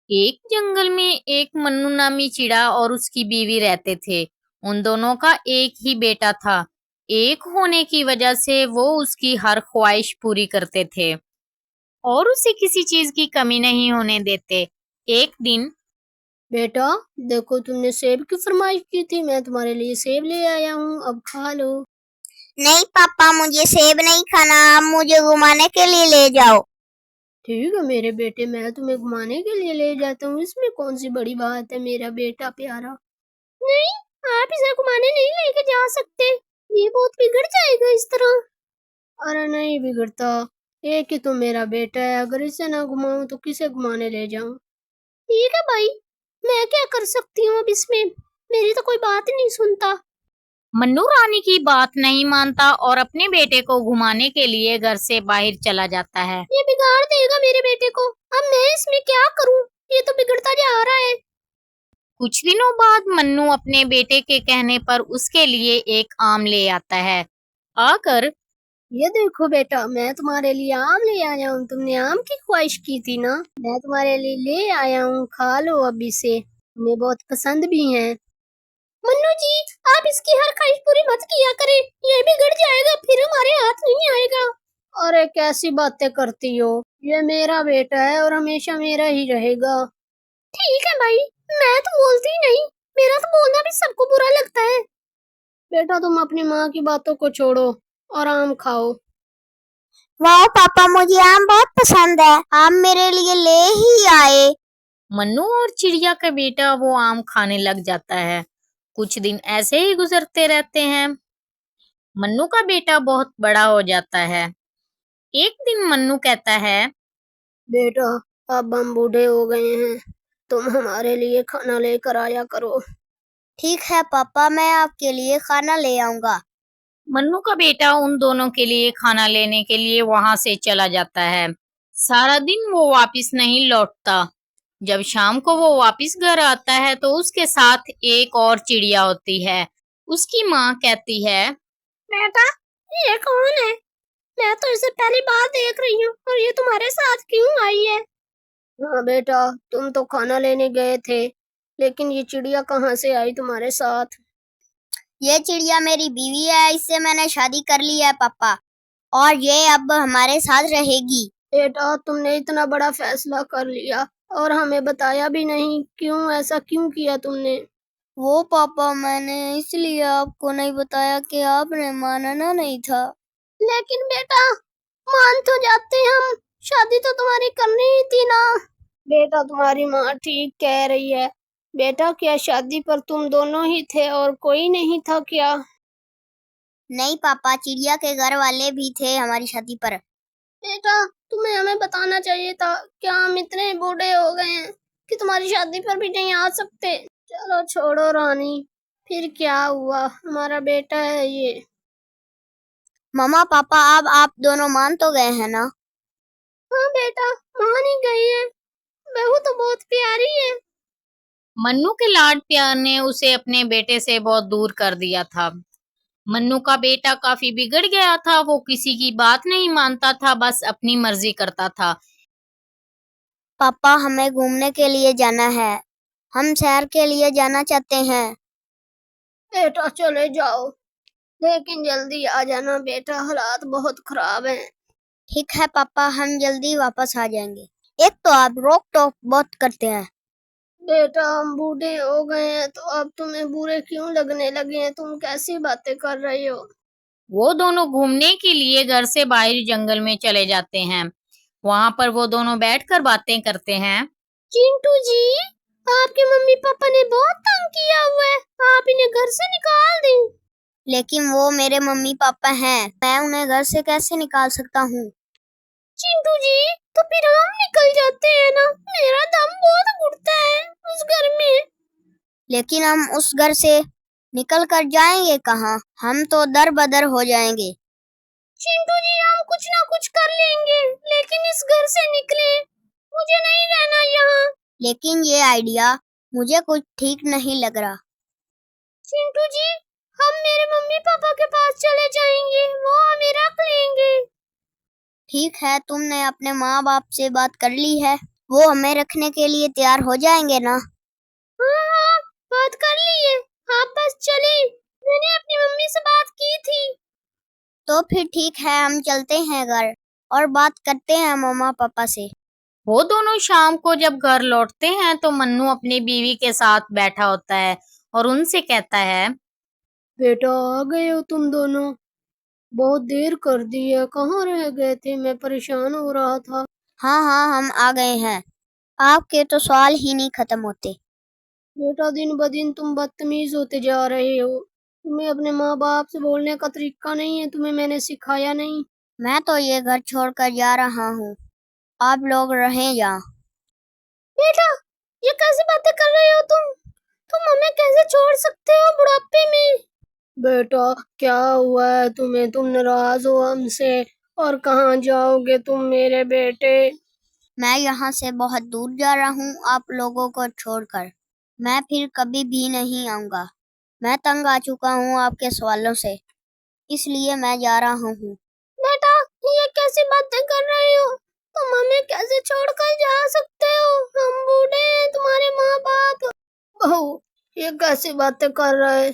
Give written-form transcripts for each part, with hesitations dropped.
एक जंगल में एक मन्नू नामी चिड़ा और उसकी बीवी रहते थे। उन दोनों का एक ही बेटा था। एक होने की वजह से वो उसकी हर ख्वाहिश पूरी करते थे और उसे किसी चीज की कमी नहीं होने देते। एक दिन बेटा, देखो तुमने सेब की फरमाइश की थी, मैं तुम्हारे लिए सेब ले आया हूँ, अब खा लो। नहीं पापा, मुझे सेब नहीं खाना, आप मुझे घुमाने के लिए ले जाओ। ठीक है मेरे बेटे, मैं तुम्हें घुमाने के लिए ले जाता हूँ, इसमें कौन सी बड़ी बात है मेरा बेटा प्यारा। नहीं, आप इसे घुमाने नहीं लेके जा सकते, ये बहुत बिगड़ जाएगा इस तरह। अरे नहीं बिगड़ता, एक ही तो मेरा बेटा है, अगर इसे ना घुमाऊं तो किसे घुमाने ले जाऊं। ठीक है भाई, मैं क्या कर सकती हूँ अब इसमें, मेरी तो कोई बात ही नहीं सुनता। मन्नू रानी की बात नहीं मानता और अपने बेटे को घुमाने के लिए घर से बाहर चला जाता है। ये बिगाड़ देगा मेरे बेटे को, अब मैं इसमें क्या करूं, ये तो बिगड़ता जा रहा है। कुछ दिनों बाद मन्नू अपने बेटे के कहने पर उसके लिए एक आम ले आता है। आकर ये देखो बेटा, मैं तुम्हारे लिए आम ले आया हूँ, तुमने आम की ख्वाहिश की थी ना, मैं तुम्हारे लिए ले आया हूँ, खा लो अब इसे, तुम्हें बहुत पसंद भी है। मन्नू जी, आप इसकी हर ख्वाहिश पूरी मत किया करें, ये बिगड़ जाएगा, फिर हमारे हाथ नहीं आएगा। अरे कैसी बातें करती हो, ये मेरा बेटा है और हमेशा मेरा ही रहेगा। ठीक है भाई, मैं तो बोलती ही नहीं, मेरा तो बोलना भी सबको बुरा लगता है। बेटा तुम अपनी माँ की बातों को छोड़ो और आम खाओ। वाह पापा, मुझे आम बहुत पसंद है, आप मेरे लिए ले ही आए। मन्नू और चिड़िया का बेटा वो आम खाने लग जाता है। कुछ दिन ऐसे ही गुजरते रहते हैं। मन्नू का बेटा बहुत बड़ा हो जाता है। एक दिन मन्नू कहता है, बेटा, अब हम बूढ़े हो गए हैं, तुम हमारे लिए खाना लेकर आया करो। ठीक है पापा, मैं आपके लिए खाना ले आऊंगा। मन्नू का बेटा उन दोनों के लिए खाना लेने के लिए वहां से चला जाता है। सारा दिन वो वापस नहीं लौटता। जब शाम को वो वापस घर आता है तो उसके साथ एक और चिड़िया होती है। उसकी माँ कहती है, बेटा, ये कौन है, मैं तो इसे पहली बार देख रही हूँ और ये तुम्हारे साथ क्यों आई है। हाँ बेटा, तुम तो खाना लेने गए थे, लेकिन ये चिड़िया कहाँ से आई तुम्हारे साथ। ये चिड़िया मेरी बीवी है, इससे मैंने शादी कर ली है पापा, और ये अब हमारे साथ रहेगी। बेटा तुमने इतना बड़ा फैसला कर लिया और हमें बताया भी नहीं, क्यों ऐसा क्यों किया तुमने। वो पापा, मैंने इसलिए आपको नहीं बताया कि आपने मानना नहीं था। लेकिन बेटा, मान तो जाते हम, शादी तो तुम्हारी करनी ही थी ना। बेटा तुम्हारी माँ ठीक कह रही है। बेटा क्या शादी पर तुम दोनों ही थे और कोई नहीं था क्या। नहीं पापा, चिड़िया के घर वाले भी थे हमारी शादी पर। बेटा तुम्हें हमें बताना चाहिए था, क्या हम इतने बूढ़े हो गए हैं कि तुम्हारी शादी पर भी नहीं आ सकते। चलो छोड़ो रानी, फिर क्या हुआ, हमारा बेटा है ये। मम्मा पापा, अब आप दोनों मान तो गए हैं ना। हाँ बेटा, मान ही गई है, बहू तो बहुत प्यारी है। मन्नू के लाड प्यार ने उसे अपने बेटे से बहुत दूर कर दिया था। मन्नू का बेटा काफी बिगड़ गया था। वो किसी की बात नहीं मानता था, बस अपनी मर्जी करता था। पापा, हमें घूमने के लिए जाना है, हम शहर के लिए जाना चाहते हैं। बेटा चले जाओ, लेकिन जल्दी आ जाना बेटा, हालात बहुत खराब हैं। ठीक है पापा, हम जल्दी वापस आ जाएंगे। एक तो आप रोक टोक बहुत करते हैं। बेटा हम बूढ़े हो गए हैं तो अब तुम्हें बुरे क्यों लगने लगे हैं, तुम कैसी बातें कर रही हो। वो दोनों घूमने के लिए घर से बाहर जंगल में चले जाते हैं। वहां पर वो दोनों बैठकर बातें करते हैं। चिंटू जी, आपके मम्मी पापा ने बहुत तंग किया हुआ है, आप इन्हें घर से निकाल दें। लेकिन वो मेरे मम्मी पापा हैं, मैं उन्हें घर से कैसे निकाल सकता हूँ। चिंटू जी, तो फिर हम निकल जाते हैं ना, मेरा दम बहुत घुटता है उस घर में। लेकिन हम उस घर से निकल कर जाएंगे कहाँ, हम तो दर बदर हो जाएंगे। चिंटू जी, हम कुछ ना कुछ कर लेंगे, लेकिन इस घर से निकले, मुझे नहीं रहना यहाँ। लेकिन ये आइडिया मुझे कुछ ठीक नहीं लग रहा। चिंटू जी, हम मेरे मम्मी पापा के पास चले जाएंगे, वो हमें रख लेंगे। ठीक है, तुमने अपने माँ बाप से बात कर ली है। वो हमें रखने के लिए तैयार हो जाएंगे ना? हाँ, बात कर ली है। आप बस चले, मैंने अपनी मम्मी से बात की थी। तो फिर ठीक है, हम चलते हैं घर और बात करते हैं मम्मा पापा से। वो दोनों शाम को जब घर लौटते हैं तो मन्नू अपनी बीवी के साथ बैठा होता है और उनसे कहता है, बेटा आ गए हो तुम दोनों, बहुत देर कर दी है, कहाँ रह गए थे, मैं परेशान हो रहा था। हाँ हाँ, हम आ गए हैं। आपके तो सवाल ही नहीं खत्म होते। बेटा दिन ब दिन तुम बदतमीज होते जा रहे हो, तुम्हें अपने माँ बाप से बोलने का तरीका नहीं है, तुम्हें मैंने सिखाया नहीं। मैं तो ये घर छोड़कर जा रहा हूँ, आप लोग रहें यहाँ। बेटा ये कैसी बातें कर रहे हो तुम हमें कैसे छोड़ सकते हो बुढ़ापे में। बेटा क्या हुआ है तुम्हें, तुम नाराज हो हमसे, और कहाँ जाओगे तुम मेरे बेटे। मैं यहाँ से बहुत दूर जा रहा हूँ आप लोगों को छोड़कर। मैं फिर कभी भी नहीं आऊंगा। मैं तंग आ चुका हूँ आपके सवालों से, इसलिए मैं जा रहा हूँ। बेटा ये कैसी बातें कर रहे हो, तुम हमें कैसे छोड़कर जा सकते हो, हम बूढ़े हैं, तुम्हारे माँ बाप। बहू ये कैसी बातें कर रहे,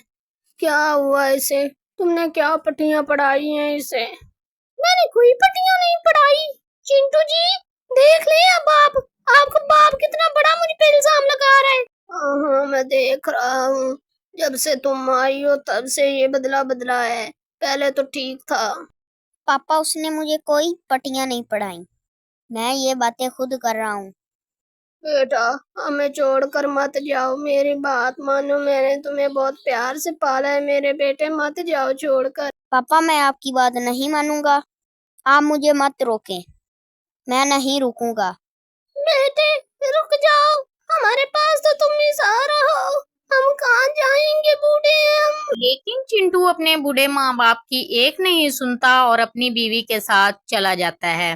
क्या हुआ इसे, तुमने क्या पट्टियां पढ़ाई हैं इसे। मैंने कोई पट्टियां नहीं पढ़ाई। चिंटू जी देख ले, अब आपका बाप कितना बड़ा मुझ पे इल्जाम लगा रहा है। हाँ मैं देख रहा हूँ, जब से तुम आई हो तब से ये बदला बदला है, पहले तो ठीक था। पापा उसने मुझे कोई पट्टियां नहीं पढ़ाई, मैं ये बातें खुद कर रहा हूँ। बेटा हमें छोड़कर मत जाओ, मेरी बात मानो, मैंने तुम्हें बहुत प्यार से पाला है मेरे बेटे, मत जाओ छोड़कर। पापा मैं आपकी बात नहीं मानूंगा, आप मुझे मत रोकें, मैं नहीं रुकूंगा। बेटे रुक जाओ, हमारे पास तो तुम ही सहारा हो, हम कहाँ जाएंगे, बूढ़े हैं हम। लेकिन चिंटू अपने बूढ़े माँ बाप की एक नहीं सुनता और अपनी बीवी के साथ चला जाता है।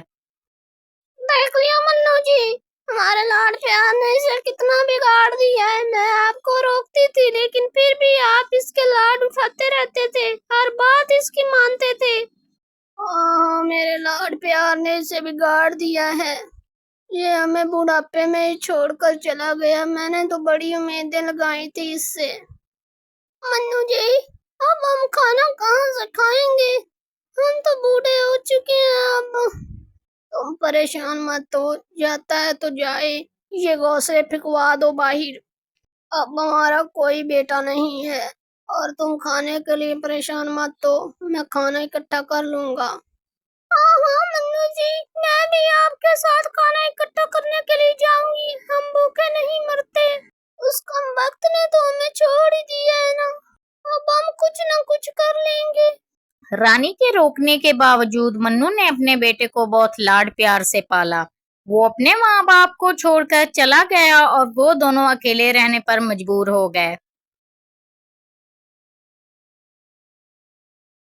देख लिया मन्नू जी, हमारे लाड प्यार ने इसे कितना बिगाड़ दिया है। मैं आपको रोकती थी लेकिन फिर भी आप इसके लाड उठाते रहते थे, हर बात इसकी मानते थे। हाँ मेरे लाड प्यार ने इसे बिगाड़ दिया है, ये हमें बुढ़ापे में ही छोड़कर चला गया, मैंने तो बड़ी उम्मीदें लगाई थी इससे। मन्नू जी अब हम खाना कहाँ से खाएंगे, हम तो बूढ़े हो चुके हैं अब। तुम परेशान मत हो, जाता है तो जाए, ये घोंसले फिकवा दो बाहर, अब हमारा कोई बेटा नहीं है। और तुम खाने के लिए परेशान मत हो, मैं खाना इकट्ठा कर लूंगा। हाँ हाँ मन्नू जी, मैं भी आपके साथ खाना इकट्ठा करने के लिए जाऊंगी, हम भूखे नहीं मरते। उस कम वक्त ने तो हमें छोड़ ही दिया है ना, अब हम कुछ न कुछ कर लेंगे। रानी के रोकने के बावजूद मन्नू ने अपने बेटे को बहुत लाड प्यार से पाला। वो अपने माँ बाप को छोड़कर चला गया और वो दोनों अकेले रहने पर मजबूर हो गए।